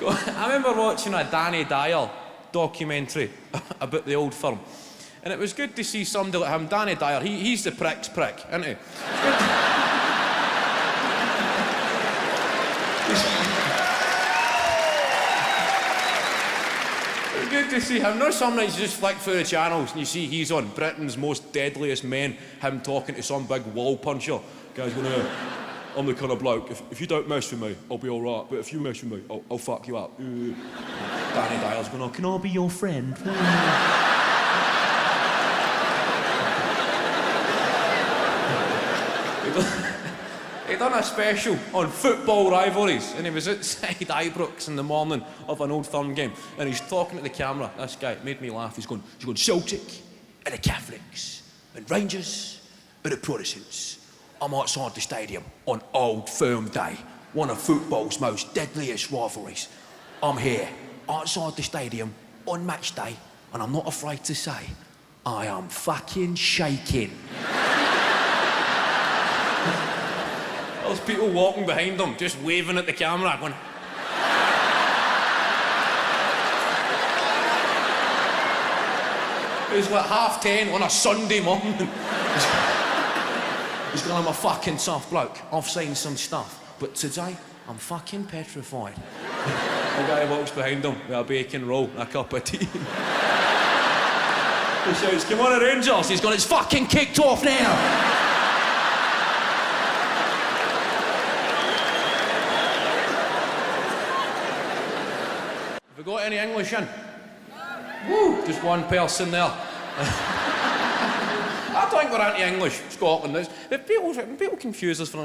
I remember watching a Danny Dyer documentary about the old firm, and it was good to see somebody like him. Danny Dyer, he's the prick's prick, isn't he? It's good to see him. No, some nights you just flick through the channels and you see he's on Britain's Most Deadliest Men, him talking to some big wall puncher. Guy's going, I'm the kind of bloke, if you don't mess with me, I'll be alright, but if you mess with me, I'll fuck you up. Danny Dyer's going, can I be your friend? He done a special on football rivalries, and he was outside Ibrox in the morning of an Old Firm game, and he's talking to the camera. This guy made me laugh. He's going Celtic and the Catholics, and Rangers and the Protestants. I'm outside the stadium on Old Firm Day, one of football's most deadliest rivalries. I'm here, outside the stadium, on match day, and I'm not afraid to say, I am fucking shaking. There's people walking behind him, just waving at the camera, going... It was like 10:30 on a Sunday morning. He's going, I'm a fucking tough bloke. I've seen some stuff, but today, I'm fucking petrified. The guy walks behind him with a bacon roll and a cup of tea. He shouts, come on, Rangers. He's gone, it's fucking kicked off now. Have we got any English in? Woo, just one person there. I think we're anti-English, Scotland. People confuse us for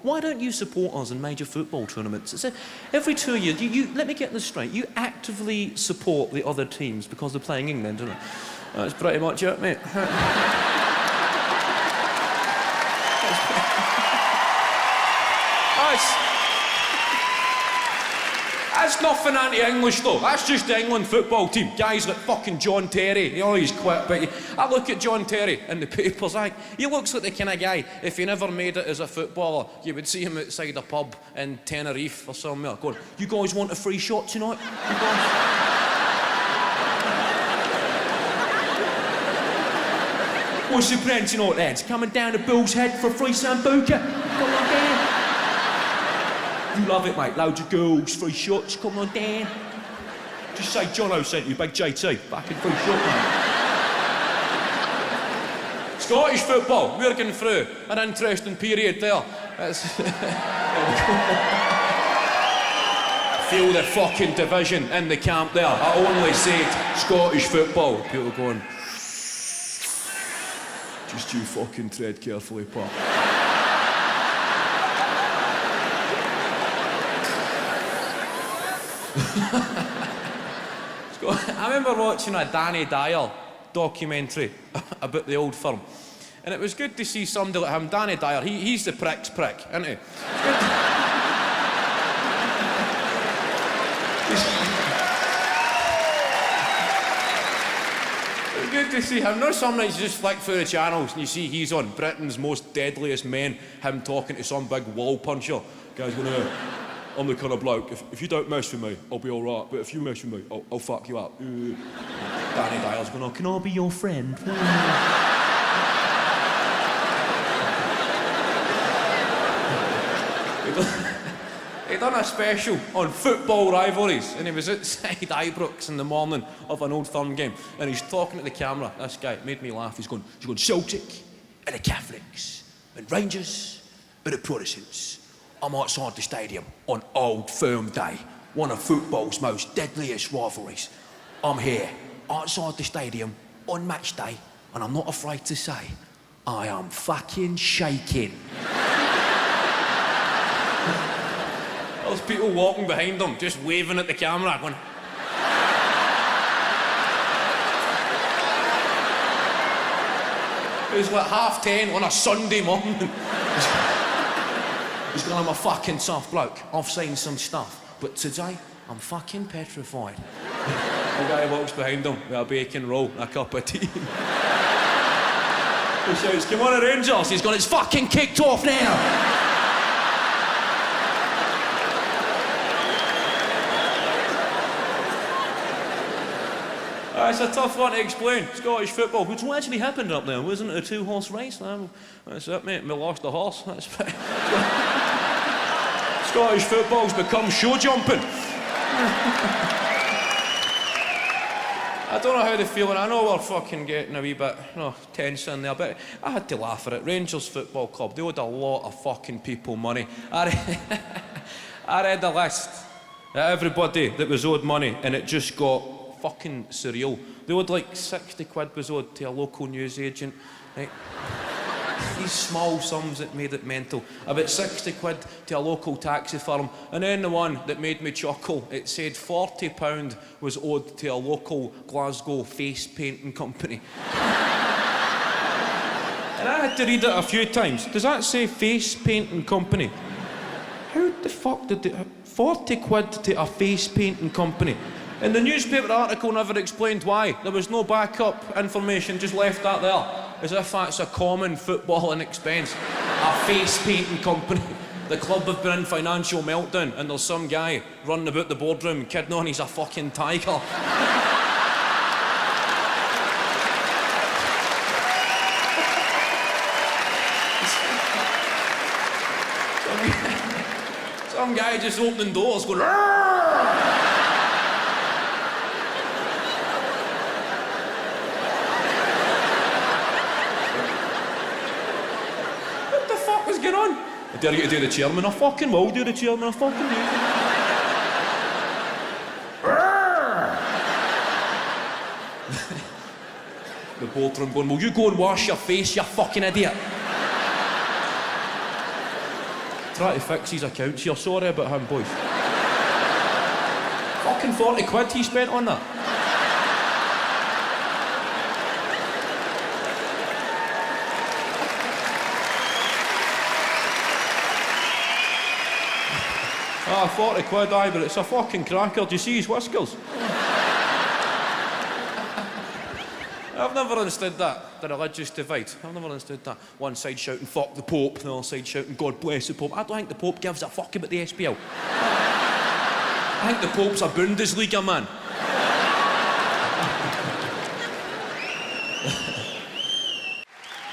why don't you support us in major football tournaments? It's every 2 years, you let me get this straight, you actively support the other teams because they're playing England, isn't it? That's pretty much it, mate. That's nothing anti-English though. That's just the England football team. Guys like fucking John Terry. You know, he's quit, but I look at John Terry in the papers, he looks like the kind of guy, if he never made it as a footballer, you would see him outside a pub in Tenerife or somewhere going, you guys want a free shot tonight? What's the plan tonight, lads? Coming down to Bull's Head for a free sambuca? Come on down. You love it, mate. Loads of girls, free shots. Come on down. Just say Jono sent you, big JT. Fucking free shot, mate. Scottish football, we're going through an interesting period there. Feel the fucking division in the camp there. I only said Scottish football. People going... Just you fucking tread carefully, pal. I remember watching a Danny Dyer documentary about the old firm, and it was good to see somebody like him. Danny Dyer, he's the prick's prick, isn't he? It's good to see him. No, some nights you just flick through the channels and you see he's on Britain's Most Deadliest Men, him talking to some big wall puncher. Guy's going, I'm the kind of bloke, if you don't mess with me, I'll be alright, but if you mess with me, I'll fuck you up. Danny Dyer's going, can I be your friend? He done a special on football rivalries, and he was outside Ibrox in the morning of an Old Firm game, and he's talking to the camera. This guy made me laugh. He's going Celtic and the Catholics, and Rangers and the Protestants. I'm outside the stadium on Old Firm Day, one of football's most deadliest rivalries. I'm here, outside the stadium, on match day, and I'm not afraid to say, I am fucking shaking. There's people walking behind him, just waving at the camera, going... It was like 10:30 on a Sunday morning. He's going, I'm a fucking tough bloke. I've seen some stuff, but today, I'm fucking petrified. The guy walks behind him with a bacon roll and a cup of tea. He shouts, come on, Rangers. He's gone, it's fucking kicked off now. It's a tough one to explain. Scottish football, which actually happened up there, wasn't it? A two-horse race? That's it, mate. We lost a horse. Scottish football's become show jumping. I don't know how they feel, and I know we're fucking getting a wee bit tense in there, but I had to laugh at it. Rangers Football Club, they owed a lot of fucking people money. I read the list of everybody that was owed money, and it just got fucking surreal. They owed like 60 quid was owed to a local news agent, right? These small sums that made it mental. About 60 quid to a local taxi firm. And then the one that made me chuckle, it said £40 was owed to a local Glasgow face painting company. And I had to read it a few times. Does that say face painting company? How the fuck did they... 40 quid to a face painting company. And the newspaper article never explained why. There was no backup information, just left that there. As if that's a common footballing expense. A face painting company. The club have been in financial meltdown and there's some guy running about the boardroom kidding on he's a fucking tiger. Some guy just opening doors going, "Arrgh!" What's going on? I dare you to do the chairman. I fucking will do the chairman. I fucking do. The boardroom going, will you go and wash your face, you fucking idiot? Try to fix his accounts here. Sorry about him, boys. Fucking 40 quid he spent on that. Ah, 40 quid, aye, but it's a fucking cracker. Do you see his whiskers? I've never understood that, the religious divide. I've never understood that. One side shouting, fuck the Pope, the other side shouting, God bless the Pope. I don't think the Pope gives a fuck about the SPL. I think the Pope's a Bundesliga man.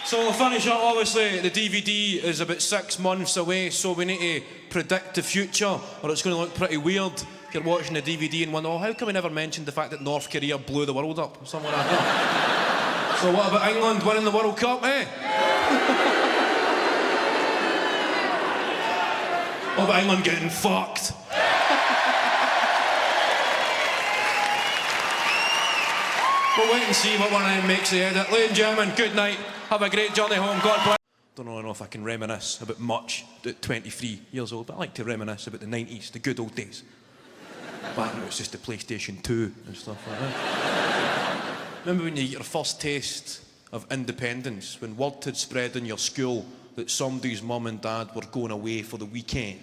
So we'll finish up, obviously, the DVD is about 6 months away, so we need to predict the future, or it's going to look pretty weird if you're watching the DVD and wonder, oh, how come we never mentioned the fact that North Korea blew the world up, or something like that. So what about England winning the World Cup, eh? What about England getting fucked? We'll wait and see what one of them makes the edit. Ladies and gentlemen, good night. Have a great journey home. God bless. Don't know if I can reminisce about much at 23 years old, but I like to reminisce about the 90s, the good old days. Back when it was just the PlayStation 2 and stuff like that. Remember when you get your first taste of independence, when word had spread in your school that somebody's mum and dad were going away for the weekend,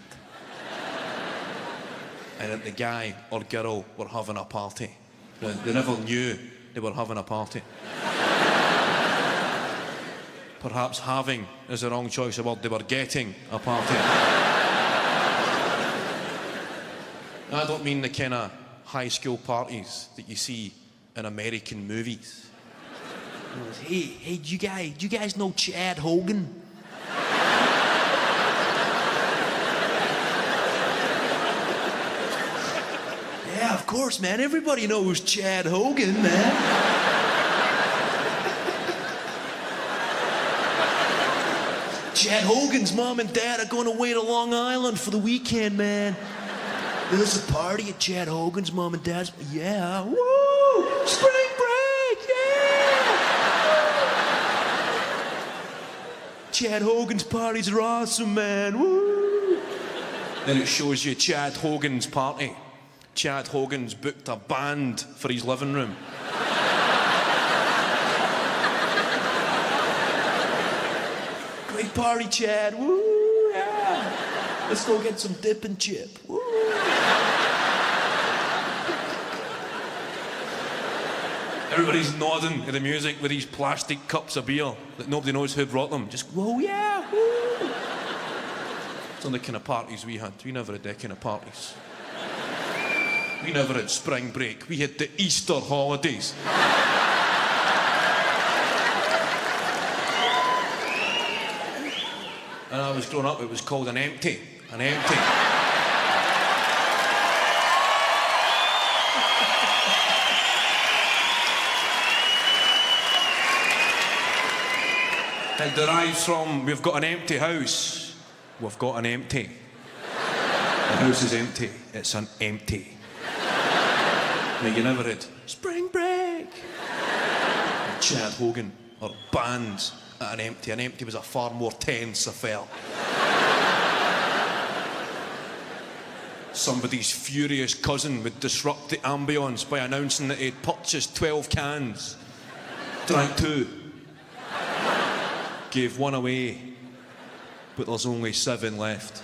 and that the guy or girl were having a party. They never knew they were having a party. Perhaps having is the wrong choice of word. They were getting a party. I don't mean the kind of high school parties that you see in American movies. Hey, do you guys know Chad Hogan? Yeah, of course, man. Everybody knows Chad Hogan, man. Chad Hogan's mom and dad are going away to Long Island for the weekend, man. There's a party at Chad Hogan's mom and dad's. Yeah, woo! Spring break, yeah! Chad Hogan's parties are awesome, man, woo! Then it shows you Chad Hogan's party. Chad Hogan's booked a band for his living room. Great party, Chad. Woo, yeah. Let's go get some dip and chip. Woo. Everybody's nodding to the music with these plastic cups of beer that nobody knows who brought them. Just, whoa, yeah, woo. It's on the kind of parties we had. We never had that kind of parties. We never had spring break. We had the Easter holidays. And I was growing up, it was called an empty. An empty. It derives from, we've got an empty house. We've got an empty. The house is empty. It's an empty. Now, you never had spring break. Or Chad Hogan, or bands at an empty. An empty was a far more tense affair. Somebody's furious cousin would disrupt the ambience by announcing that he'd purchased 12 cans, drank 2, gave 1 away, but there's only 7 left.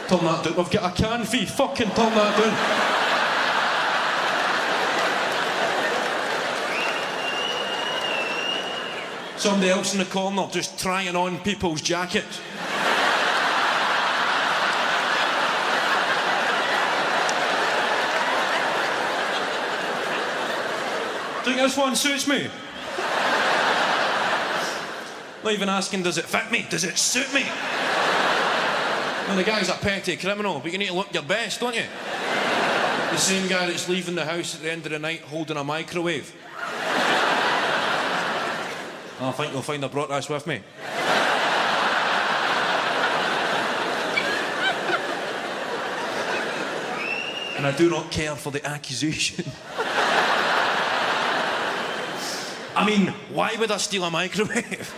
Turn that down. We've got a can fee. Fucking turn that down. Somebody else in the corner just trying on people's jackets. Do you think this one suits me? Not even asking, does it fit me? Does it suit me? And the guy's a petty criminal, but you need to look your best, don't you? The same guy that's leaving the house at the end of the night holding a microwave. I think you'll find I brought this with me. And I do not care for the accusation. I mean, why would I steal a microwave?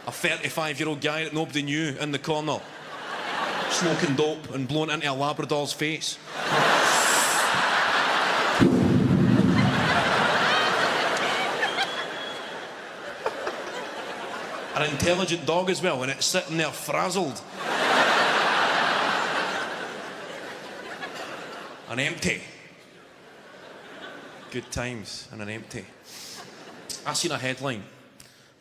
A 35-year-old guy that nobody knew in the corner, smoking dope and blowing into a Labrador's face. An intelligent dog as well, and it's sitting there frazzled. An empty. Good times and an empty. I seen a headline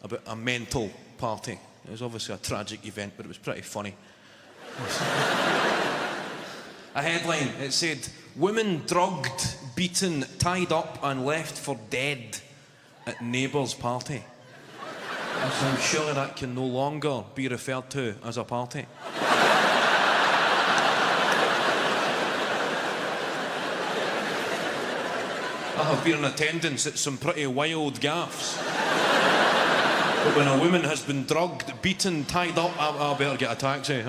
about a mental party. It was obviously a tragic event, but it was pretty funny. A headline, it said, "Women drugged, beaten, tied up and left for dead at neighbour's party." So surely that can no longer be referred to as a party. I have been in attendance at some pretty wild gaffes. But when a woman has been drugged, beaten, tied up, I better get a taxi.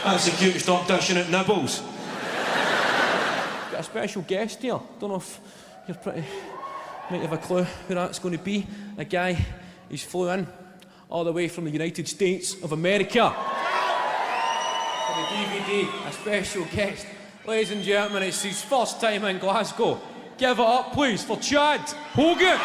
That's the cutest optician at Nibbles. Got a special guest here. Don't know if you're might have a clue who that's going to be. A guy who's flew in all the way from the United States of America. For the DVD, a special guest. Ladies and gentlemen, it's his first time in Glasgow. Give it up, please, for Chad Hogan.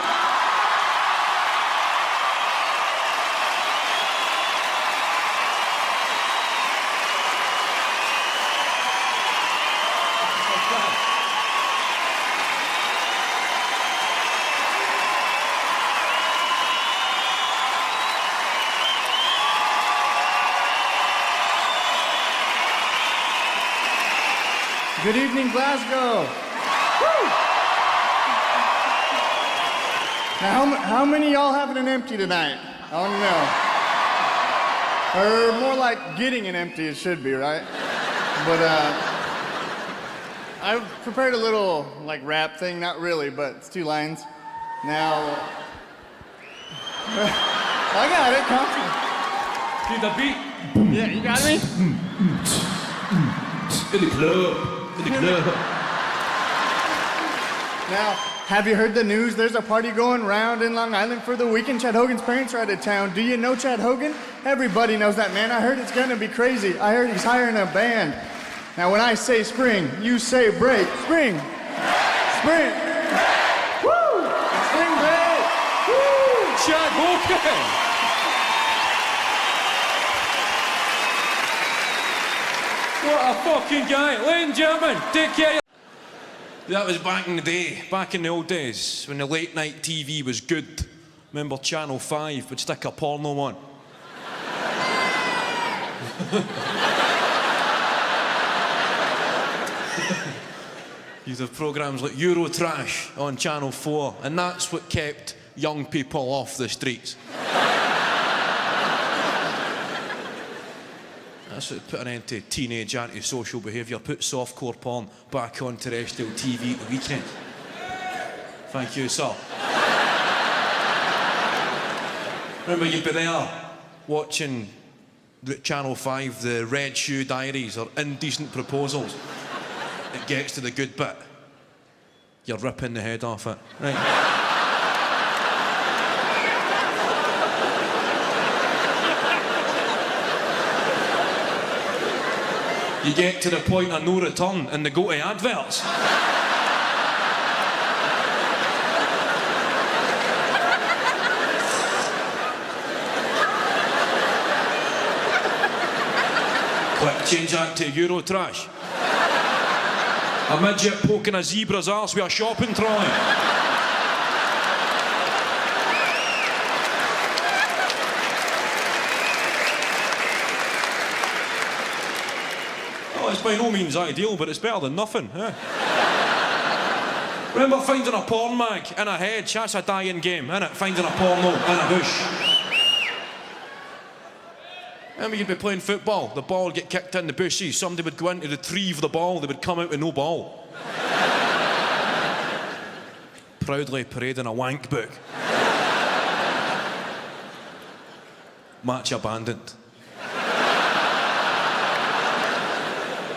Good evening, Glasgow. Woo! Now, how many of y'all having an empty tonight? I want to know. Or more like getting an empty, it should be, right? But I've prepared a little like rap thing, not really, but it's 2 lines. Now, I got it, come. Do the beat. Yeah, you got me? In the club. In the club. Now, have you heard the news? There's a party going round in Long Island for the weekend. Chad Hogan's parents are out of town. Do you know Chad Hogan? Everybody knows that man. I heard it's gonna be crazy. I heard he's hiring a band. Now, when I say spring, you say break. Spring. Spring. Woo! Spring break. Woo! Chad Hogan. What a fucking guy. Ladies and gentlemen, take care. That was back in the day, back in the old days, when the late night TV was good. Remember Channel 5 would stick a porno on. You'd have programmes like Eurotrash on Channel 4, and that's what kept young people off the streets. That's what put an end to teenage antisocial behaviour, put softcore porn back on terrestrial TV at the weekend. Thank you, sir. Remember, you'd be there watching Channel 5, the Red Shoe Diaries or Indecent Proposals. It gets to the good bit. You're ripping the head off it. Right. You get to the point of no return and they go to adverts. Quick, change that to Eurotrash. A midget poking a zebra's arse with a shopping trolley. Oh, it's by no means ideal, but it's better than nothing. Remember finding a porn mag in a hedge? That's a dying game, isn't it? Finding a porno in a bush. Remember, you'd be playing football, the ball would get kicked in the bushes, somebody would go in to retrieve the ball, they would come out with no ball. Proudly parading a wank book. Match abandoned.